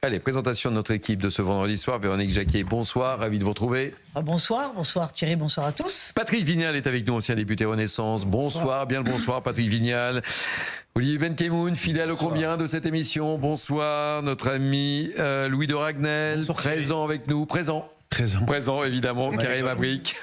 Allez, présentation de notre équipe de ce vendredi soir. Véronique Jacquier, bonsoir, ravi de vous retrouver. Bonsoir Thierry, bonsoir à tous. Patrick Vignal est avec nous, ancien député Renaissance. Bonsoir, bien le bonsoir Patrick Vignal. Olivier Benkemoun, fidèle au combien de cette émission. Bonsoir, notre ami Louis de Ragnel, bonsoir, présent avec nous, Présent, évidemment. Ouais, Karim Abric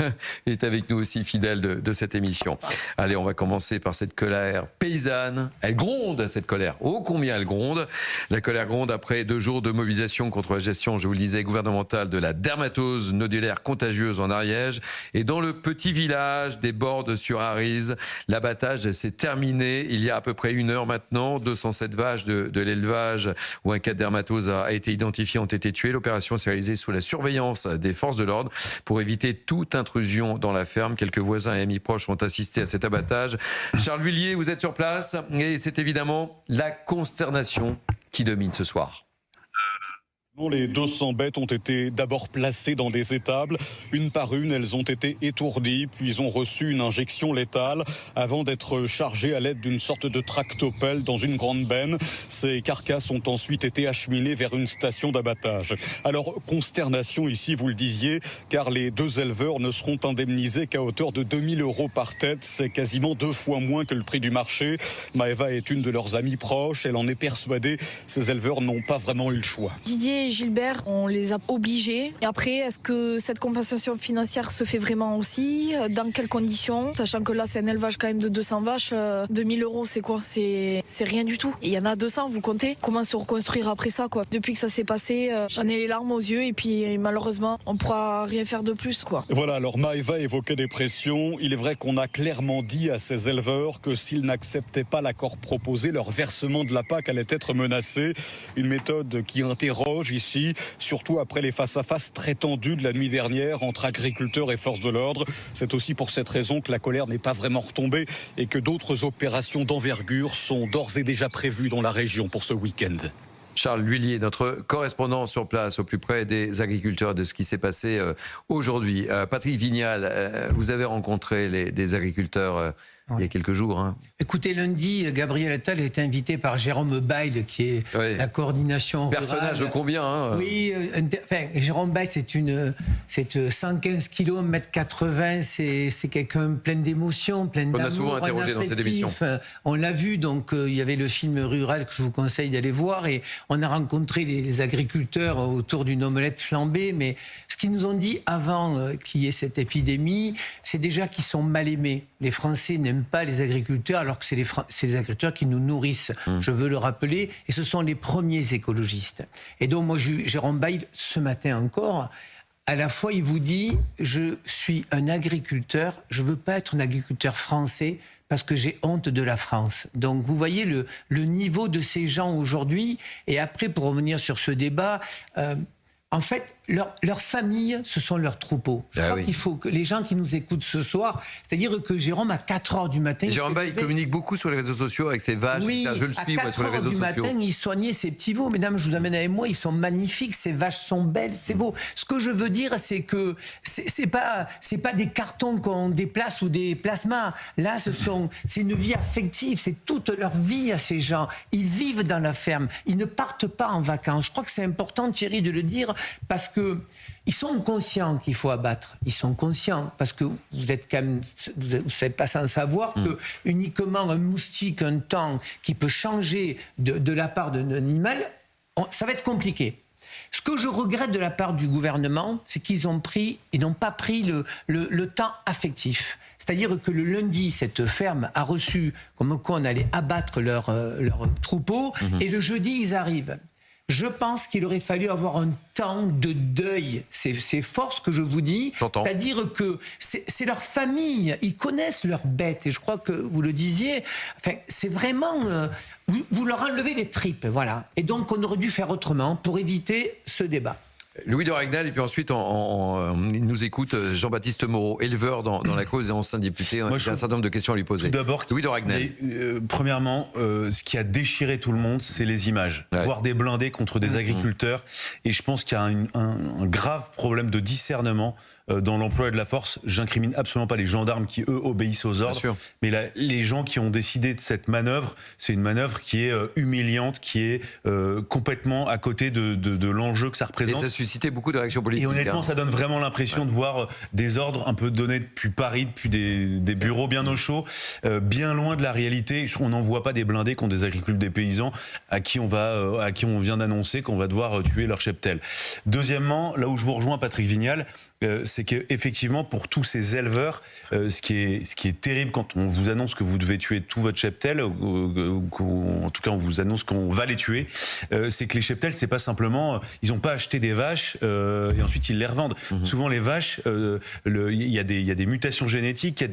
est avec nous aussi, fidèle de cette émission. Allez, on va commencer par cette colère paysanne. Elle gronde, cette colère. Oh, combien elle gronde. La colère gronde après 2 jours de mobilisation contre la gestion, je vous le disais, gouvernementale de la dermatose nodulaire contagieuse en Ariège. Et dans le petit village des Bordes-sur-Arize, l'abattage s'est terminé il y a à peu près 1 heure maintenant. 207 vaches de l'élevage où un cas de dermatose a été identifié ont été tuées. L'opération s'est réalisée sous la surveillance des forces de l'ordre pour éviter toute intrusion dans la ferme. Quelques voisins et amis proches ont assisté à cet abattage. Charles Huillier, vous êtes sur place et c'est évidemment la consternation qui domine ce soir. Les 200 bêtes ont été d'abord placées dans des étables. Une par une, elles ont été étourdies, puis ont reçu une injection létale avant d'être chargées à l'aide d'une sorte de tractopelle dans une grande benne. Ces carcasses ont ensuite été acheminées vers une station d'abattage. Alors, consternation ici, vous le disiez, car les 2 éleveurs ne seront indemnisés qu'à hauteur de 2 000 € par tête. C'est quasiment 2 fois moins que le prix du marché. Maëva est une de leurs amies proches. Elle en est persuadée. Ces éleveurs n'ont pas vraiment eu le choix. Didier et Gilbert, on les a obligés. Et après, est-ce que cette compensation financière se fait vraiment aussi? Dans quelles conditions? Sachant que là, c'est un élevage quand même de 200 vaches. 2 000 € c'est quoi? C'est rien du tout. Et il y en a 200, vous comptez? Comment se reconstruire après ça, quoi? Depuis que ça s'est passé, j'en ai les larmes aux yeux et puis malheureusement, on pourra rien faire de plus, quoi. Voilà, alors Maëva évoquait des pressions. Il est vrai qu'on a clairement dit à ces éleveurs que s'ils n'acceptaient pas l'accord proposé, leur versement de la PAC allait être menacé. Une méthode qui interroge ici, surtout après les face-à-face très tendus de la nuit dernière entre agriculteurs et forces de l'ordre. C'est aussi pour cette raison que la colère n'est pas vraiment retombée et que d'autres opérations d'envergure sont d'ores et déjà prévues dans la région pour ce week-end. Charles Huillier, notre correspondant sur place au plus près des agriculteurs, de ce qui s'est passé aujourd'hui. Patrick Vignal, vous avez rencontré des agriculteurs il y a quelques jours. Hein. Écoutez, lundi, Gabriel Attal a été invité par Jérôme Bail, qui est la coordination personnage rurale. Combien hein. Oui, Jérôme Bail, c'est 115 kg, 1m80, c'est quelqu'un plein d'émotions, plein d'amour. On a souvent interrogé dans cette émission. On l'a vu, donc il y avait le film Rural que je vous conseille d'aller voir, et on a rencontré les agriculteurs autour d'une omelette flambée, mais ce qu'ils nous ont dit avant qu'il y ait cette épidémie, c'est déjà qu'ils sont mal aimés. Les Français n'aiment pas les agriculteurs, alors que c'est les agriculteurs qui nous nourrissent. Je veux le rappeler, et ce sont les premiers écologistes. Et donc moi, Jérôme Bail, ce matin encore, à la fois il vous dit, je suis un agriculteur, je ne veux pas être un agriculteur français parce que j'ai honte de la France. Donc vous voyez le niveau de ces gens aujourd'hui. Et après, pour revenir sur ce débat, en fait, leur famille, ce sont leurs troupeaux. Je crois qu'il faut que les gens qui nous écoutent ce soir, c'est-à-dire que Jérôme, à 4h du matin... Jérôme Bail, il communique beaucoup sur les réseaux sociaux avec ses vaches. Oui, je le suis sur les réseaux sociaux. À 4h du matin, il soignait ses petits veaux. Mesdames, je vous amène avec moi, ils sont magnifiques, ces vaches sont belles, ces veaux. Ce que je veux dire, c'est que c'est pas des cartons qu'on déplace ou des plasmas. Là, c'est une vie affective, c'est toute leur vie à ces gens. Ils vivent dans la ferme, ils ne partent pas en vacances. Je crois que c'est important, Thierry, de le dire, parce que ils sont conscients qu'il faut abattre. Ils sont conscients, parce que vous êtes quand même, vous n'êtes pas sans savoir que uniquement un moustique, un temps qui peut changer de la part d'un animal, ça va être compliqué. Ce que je regrette de la part du gouvernement, c'est qu'ils n'ont pas pris le temps affectif. C'est-à-dire que le lundi, cette ferme a reçu comme quoi on allait abattre leur troupeau, et le jeudi, ils arrivent. Je pense qu'il aurait fallu avoir un temps de deuil. C'est fort ce que je vous dis. C'est-à-dire que c'est leur famille. Ils connaissent leurs bêtes. Et je crois que vous le disiez. Enfin, c'est vraiment... vous leur enlevez les tripes, voilà. Et donc, on aurait dû faire autrement pour éviter ce débat. Louis de Ragnel, et puis ensuite, il nous écoute Jean-Baptiste Moreau, éleveur dans la cause et ancien député. J'ai un certain nombre de questions à lui poser. Tout d'abord, Louis de Ragnel. Premièrement, ce qui a déchiré tout le monde, c'est les images. Ouais. Voir des blindés contre des agriculteurs. Et je pense qu'il y a un grave problème de discernement dans l'emploi de la force. J'incrimine absolument pas les gendarmes qui, eux, obéissent aux ordres. Mais les gens qui ont décidé de cette manœuvre, c'est une manœuvre qui est humiliante, qui est complètement à côté de l'enjeu que ça représente. Et ça a suscité beaucoup de réactions politiques. Et honnêtement, ça donne vraiment l'impression de voir des ordres un peu donnés depuis Paris, depuis des bureaux bien au chaud, bien loin de la réalité. On n'en voit pas des blindés contre des agriculteurs, des paysans à qui on vient d'annoncer qu'on va devoir tuer leur cheptel. Deuxièmement, là où je vous rejoins, Patrick Vignal, c'est qu'effectivement, pour tous ces éleveurs, ce qui est terrible quand on vous annonce que vous devez tuer tout votre cheptel, ou en tout cas on vous annonce qu'on va les tuer, c'est que les cheptels, c'est pas simplement, ils n'ont pas acheté des vaches et ensuite ils les revendent. Souvent les vaches, il y a des mutations génétiques,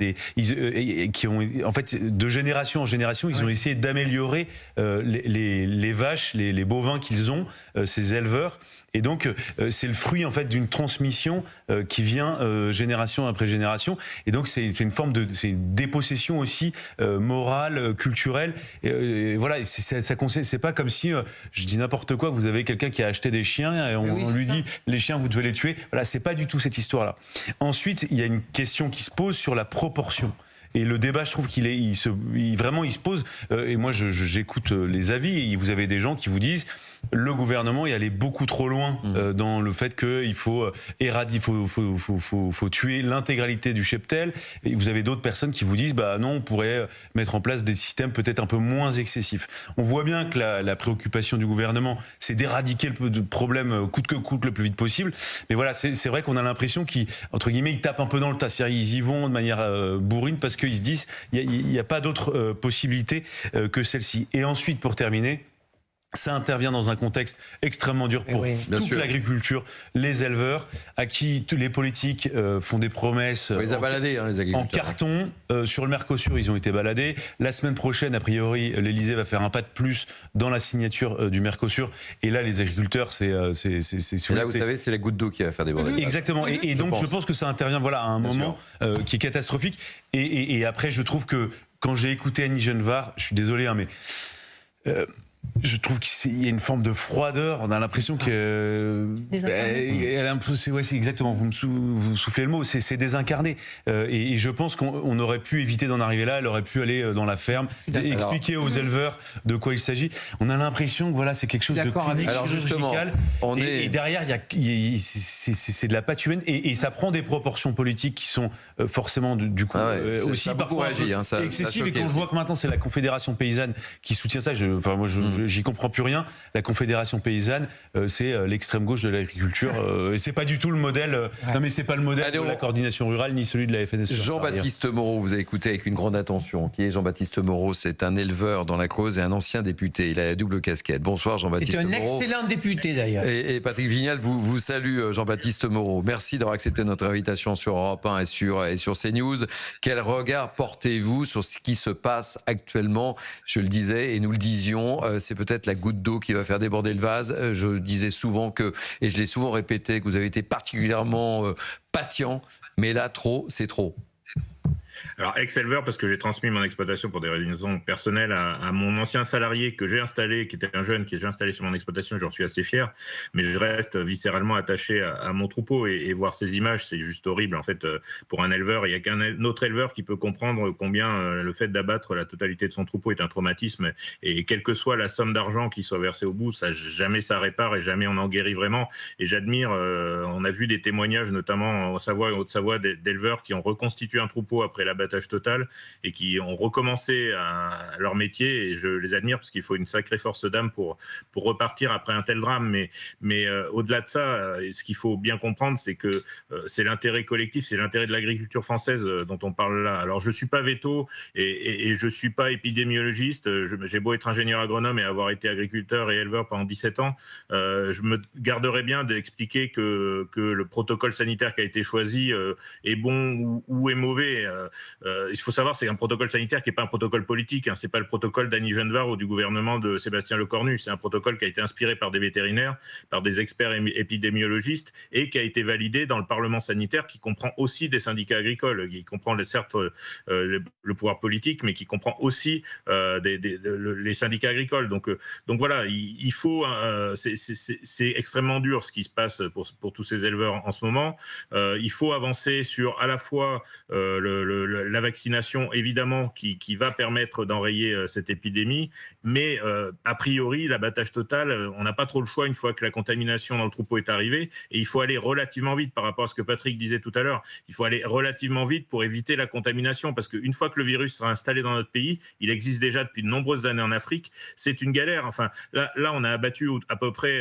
qui ont, en fait, de génération en génération, ils ont essayé d'améliorer les vaches, les bovins qu'ils ont, ces éleveurs. Et donc, c'est le fruit en fait d'une transmission qui vient génération après génération. Et donc, c'est une forme de dépossession aussi morale, culturelle. Et voilà, c'est pas comme si, je dis n'importe quoi, vous avez quelqu'un qui a acheté des chiens et on lui dit les chiens vous devez les tuer. Voilà, c'est pas du tout cette histoire-là. Ensuite, il y a une question qui se pose sur la proportion. Et le débat, je trouve il se pose. Et moi, j'écoute les avis. Et vous avez des gens qui vous disent le gouvernement est allé beaucoup trop loin dans le fait qu'il faut faut tuer l'intégralité du cheptel. Et vous avez d'autres personnes qui vous disent bah non, on pourrait mettre en place des systèmes peut-être un peu moins excessifs. On voit bien que la préoccupation du gouvernement, c'est d'éradiquer le problème coûte que coûte le plus vite possible. Mais voilà, c'est vrai qu'on a l'impression qu'entre guillemets, ils tapent un peu dans le tas. C'est-à-dire, ils y vont de manière bourrine parce qu'ils se disent il n'y a pas d'autre possibilité que celle-ci. Et ensuite, pour terminer, ça intervient dans un contexte extrêmement dur pour toute l'agriculture, les éleveurs, à qui tous les politiques font des promesses les a baladés, les agriculteurs. En carton. Sur le Mercosur, ils ont été baladés. La semaine prochaine, a priori, l'Elysée va faire un pas de plus dans la signature du Mercosur. Et là, les agriculteurs, c'est là, vous savez, c'est la goutte d'eau qui va faire déborder. Exactement. Et donc, je pense que ça intervient à un moment qui est catastrophique. Et après, je trouve que quand j'ai écouté Annie Genevard, je suis désolé, mais... je trouve qu'il y a une forme de froideur. On a l'impression que elle a un peu, c'est exactement. Vous soufflez le mot. C'est désincarné. Et je pense qu'on aurait pu éviter d'en arriver là. Elle aurait pu aller dans la ferme, expliquer aux éleveurs de quoi il s'agit. On a l'impression que c'est quelque chose de public, chirurgical. Et derrière, c'est de la pâte humaine et ça prend des proportions politiques qui sont forcément du coup aussi parfois excessives. Et quand je vois que maintenant c'est la Confédération paysanne qui soutient ça, moi j'y comprends plus rien. La Confédération paysanne, c'est l'extrême gauche de l'agriculture. Et c'est pas du tout le modèle. Non, mais c'est pas le modèle de la coordination rurale ni celui de la FNSEA. Jean-Baptiste Moreau, vous avez écouté avec une grande attention. Qui est Jean-Baptiste Moreau? C'est un éleveur dans la cause et un ancien député. Il a la double casquette. Bonsoir Jean-Baptiste Moreau. C'est un excellent député d'ailleurs. Et Patrick Vignal vous salue, Jean-Baptiste Moreau. Merci d'avoir accepté notre invitation sur Europe 1 et sur CNews. Quel regard portez-vous sur ce qui se passe actuellement? Je le disais et nous le disions, c'est peut-être la goutte d'eau qui va faire déborder le vase. Je disais souvent et je l'ai souvent répété, que vous avez été particulièrement patient, mais là, trop, c'est trop. Alors, ex-éleveur, parce que j'ai transmis mon exploitation pour des raisons personnelles à mon ancien salarié que j'ai installé, qui était un jeune, que j'ai installé sur mon exploitation, j'en suis assez fier, mais je reste viscéralement attaché à mon troupeau et voir ces images, c'est juste horrible. En fait, pour un éleveur, il n'y a qu'un autre éleveur qui peut comprendre combien le fait d'abattre la totalité de son troupeau est un traumatisme et quelle que soit la somme d'argent qui soit versée au bout, jamais ça répare et jamais on en guérit vraiment. Et j'admire, on a vu des témoignages, notamment en Savoie et Haute-Savoie, d'éleveurs qui ont reconstitué un troupeau après l'abattage total et qui ont recommencé à leur métier et je les admire parce qu'il faut une sacrée force d'âme pour repartir après un tel drame. Mais au-delà de ça, ce qu'il faut bien comprendre, c'est que c'est l'intérêt collectif, c'est l'intérêt de l'agriculture française dont on parle là. Alors je suis pas véto et je suis pas épidémiologiste. J'ai beau être ingénieur agronome et avoir été agriculteur et éleveur pendant 17 ans, je me garderais bien d'expliquer que le protocole sanitaire qui a été choisi est bon ou est mauvais. il faut savoir, c'est un protocole sanitaire qui n'est pas un protocole politique. Hein, c'est pas le protocole d'Annie Genevard ou du gouvernement de Sébastien Lecornu. C'est un protocole qui a été inspiré par des vétérinaires, par des experts épidémiologistes et qui a été validé dans le Parlement sanitaire, qui comprend aussi des syndicats agricoles, qui comprend certes le pouvoir politique, mais qui comprend aussi les syndicats agricoles. Donc voilà, il faut. C'est extrêmement dur ce qui se passe pour tous ces éleveurs en ce moment. Il faut avancer sur à la fois la vaccination, évidemment, qui va permettre d'enrayer cette épidémie, mais a priori, l'abattage total, on n'a pas trop le choix une fois que la contamination dans le troupeau est arrivée, et il faut aller relativement vite par rapport à ce que Patrick disait tout à l'heure. Il faut aller relativement vite pour éviter la contamination, parce qu'une fois que le virus sera installé dans notre pays, il existe déjà depuis de nombreuses années en Afrique, c'est une galère. Enfin, là on a abattu à peu près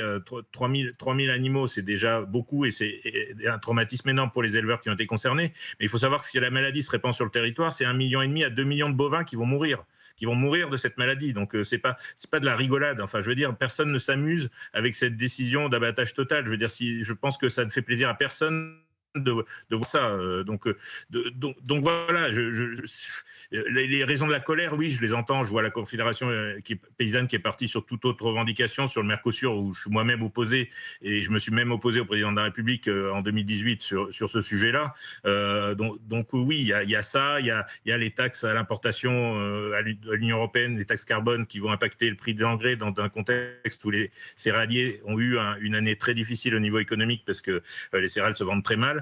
3000 animaux, c'est déjà beaucoup, et c'est un traumatisme énorme pour les éleveurs qui ont été concernés. Mais il faut savoir que si la maladie se répand sur le territoire, c'est 1,5 million à 2 millions de bovins qui vont mourir de cette maladie. Donc c'est pas de la rigolade. Enfin, je veux dire, personne ne s'amuse avec cette décision d'abattage total. Je veux dire, je pense que ça ne fait plaisir à personne de voir ça. Donc voilà, les raisons de la colère, oui, je les entends. Je vois la Confédération paysanne qui est partie sur toute autre revendication, sur le Mercosur, où je suis moi-même opposé, et je me suis même opposé au président de la République en 2018 sur ce sujet-là. Donc oui, il y a ça, il y a les taxes à l'importation à l'Union européenne, les taxes carbone qui vont impacter le prix de l'engrais dans un contexte où les céréaliers ont eu une année très difficile au niveau économique, parce que les céréales se vendent très mal,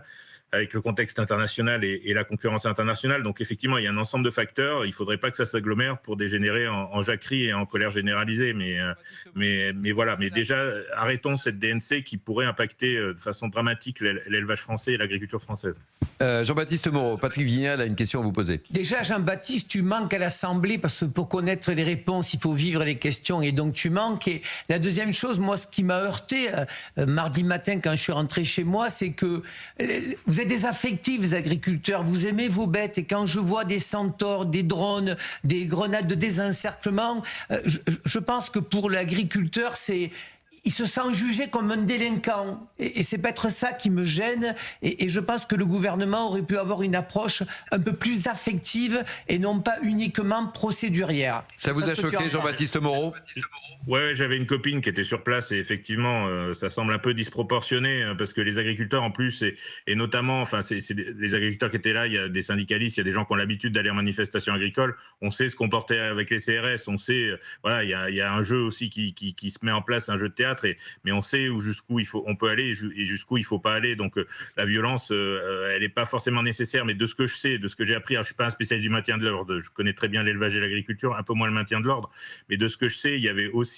avec le contexte international et la concurrence internationale. Donc effectivement, il y a un ensemble de facteurs. Il ne faudrait pas que ça s'agglomère pour dégénérer en jacquerie et en colère généralisée. Mais voilà. Mais déjà, arrêtons cette DNC qui pourrait impacter de façon dramatique l'élevage français et l'agriculture française. Jean-Baptiste Moreau, Patrick Vignal a une question à vous poser. Déjà, Jean-Baptiste, tu manques à l'Assemblée, parce que pour connaître les réponses, il faut vivre les questions, et donc tu manques. Et la deuxième chose, moi, ce qui m'a heurté mardi matin quand je suis rentré chez moi, c'est que vous êtes des affectifs, les agriculteurs, vous aimez vos bêtes, et quand je vois des centaures, des drones, des grenades de désencerclement, je pense que pour l'agriculteur, il se sent jugé comme un délinquant. Et c'est peut-être ça qui me gêne. Et je pense que le gouvernement aurait pu avoir une approche un peu plus affective et non pas uniquement procédurière. Ça vous a choqué, Jean-Baptiste Moreau ? Ouais, j'avais une copine qui était sur place, et effectivement, ça semble un peu disproportionné, parce que les agriculteurs, en plus, et notamment, enfin, c'est les agriculteurs qui étaient là, il y a des syndicalistes, il y a des gens qui ont l'habitude d'aller en manifestation agricole, on sait se comporter avec les CRS, on sait, voilà, il y a un jeu aussi qui se met en place, un jeu de théâtre, mais on sait jusqu'où on peut aller et jusqu'où il ne faut pas aller. Donc la violence, elle n'est pas forcément nécessaire, mais de ce que je sais, de ce que j'ai appris, alors, je ne suis pas un spécialiste du maintien de l'ordre, je connais très bien l'élevage et l'agriculture, un peu moins le maintien de l'ordre, mais de ce que je sais, il y avait aussi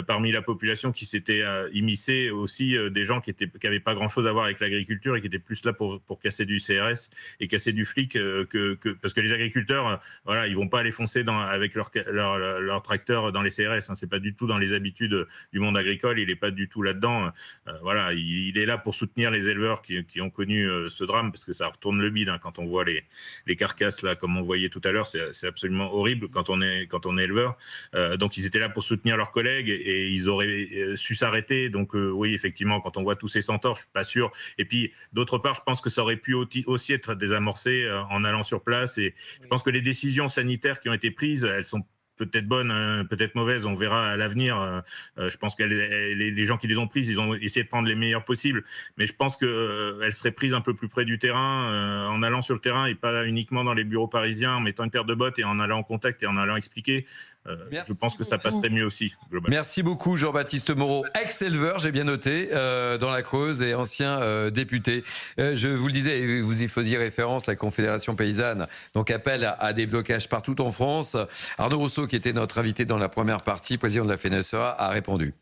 parmi la population qui s'était immiscée aussi des gens qui n'avaient pas grand-chose à voir avec l'agriculture et qui étaient plus là pour casser du CRS et casser du flic, parce que les agriculteurs, voilà, ils ne vont pas aller foncer avec leur tracteur dans les CRS, hein, c'est pas du tout dans les habitudes du monde agricole, il n'est pas du tout là-dedans. Voilà, il est là pour soutenir les éleveurs qui ont connu ce drame, parce que ça retourne le bide, hein, quand on voit les carcasses là, comme on voyait tout à l'heure, c'est absolument horrible quand on est éleveur. Donc ils étaient là pour soutenir leurs collègues, et ils auraient su s'arrêter. Donc oui, effectivement, quand on voit tous ces centaures, je suis pas sûr. Et puis d'autre part, je pense que ça aurait pu aussi être désamorcé en allant sur place. Et je pense que les décisions sanitaires qui ont été prises, elles sont peut-être bonnes, peut-être mauvaises, on verra à l'avenir. Je pense que les gens qui les ont prises, ils ont essayé de prendre les meilleures possibles, mais je pense qu'elles seraient prises un peu plus près du terrain, en allant sur le terrain et pas uniquement dans les bureaux parisiens, en mettant une paire de bottes et en allant en contact et en allant expliquer. Je pense que ça passerait mieux aussi, globalement. Merci beaucoup, Jean-Baptiste Moreau, ex-éleveur, j'ai bien noté, dans la Creuse, et ancien député. Je vous le disais, vous y faisiez référence, la Confédération paysanne donc appelle à des blocages partout en France. Arnaud Rousseau, qui était notre invité dans la première partie, président de la FNSEA, a répondu.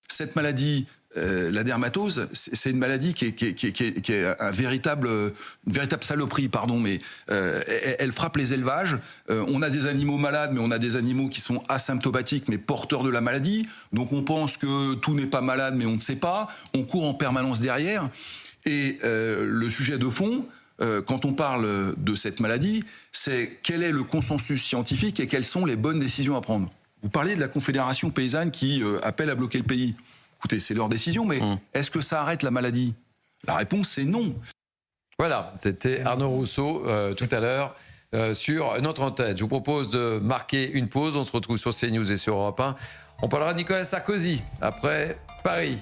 Cette maladie, la dermatose, c'est une maladie qui est une véritable saloperie, pardon, mais elle frappe les élevages. On a des animaux malades, mais on a des animaux qui sont asymptomatiques, mais porteurs de la maladie. Donc on pense que tout n'est pas malade, mais on ne sait pas. On court en permanence derrière. Et le sujet de fond, quand on parle de cette maladie, c'est quel est le consensus scientifique et quelles sont les bonnes décisions à prendre. Vous parliez de la Confédération paysanne qui appelle à bloquer le pays. Écoutez, c'est leur décision, mais est-ce que ça arrête la maladie? La réponse, c'est non. Voilà, c'était Arnaud Rousseau tout à l'heure sur notre antenne. Je vous propose de marquer une pause. On se retrouve sur CNews et sur Europe 1. On parlera de Nicolas Sarkozy après Paris.